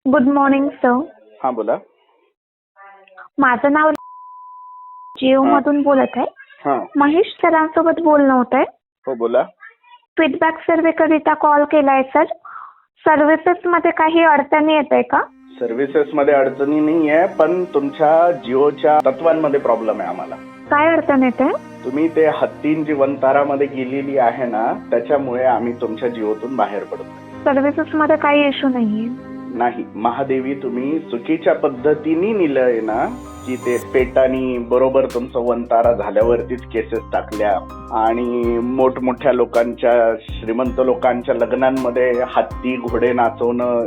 Good morning sir. हा बोला. माझं नाव जिओ मधून बोलत आहे. हा महेश सरांसोबत बोलणं होत आहे. हो बोला. फीडबॅक सर्वे करिता कॉल केलाय सर. सर्व्हिसेस मध्ये काही अडचणी येत आहे का? सर्व्हिसेस मध्ये अडचणी नाही आहे, पण तुमच्या जिओच्या तत्वांमध्ये प्रॉब्लेम आहे आम्हाला. काय अडचण येते? तुम्ही ते हत्तींची वंतारामध्ये गेलेली आहे ना, त्याच्यामुळे आम्ही तुमच्या जिओतून बाहेर पडतो. सर्व्हिसेस मध्ये काही इश्यू नाहीये. नाही महादेवी, तुम्ही चुकीच्या पद्धतीने निलय ना की ते पेटानी बरोबर तुमचं वंतारा झाल्यावरतीच केसेस टाकल्या आणि मोठमोठ्या लोकांच्या, श्रीमंत लोकांच्या लग्नांमध्ये हत्ती घोडे नाचवणं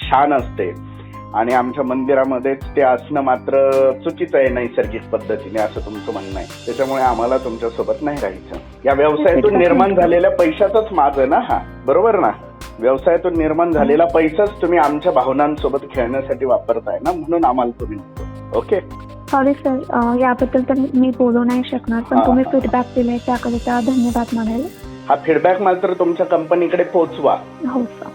छान असते आणि आमच्या मंदिरामध्ये ते असणं मात्र चुकीचं आहे नैसर्गिक पद्धतीने, असं तुमचं म्हणणं आहे. त्याच्यामुळे आम्हाला तुमच्यासोबत नाही राहायचं. या व्यवसायातून निर्माण झालेल्या पैशाचाच माझं ना, हा बरोबर ना, व्यवसायातून निर्माण झालेला पैसाच तुम्ही आमच्या भावनांसोबत खेळण्यासाठी वापरताय ना, म्हणून आम्हाला तुम्ही ओके. सॉरी सर, याबद्दल तर मी बोलू नाही शकणार, पण तुम्ही फीडबॅक दिलाय त्याकरिता धन्यवाद मानेल. हा फीडबॅक मात्र तुमच्या कंपनीकडे पोहोचवा. हो सर.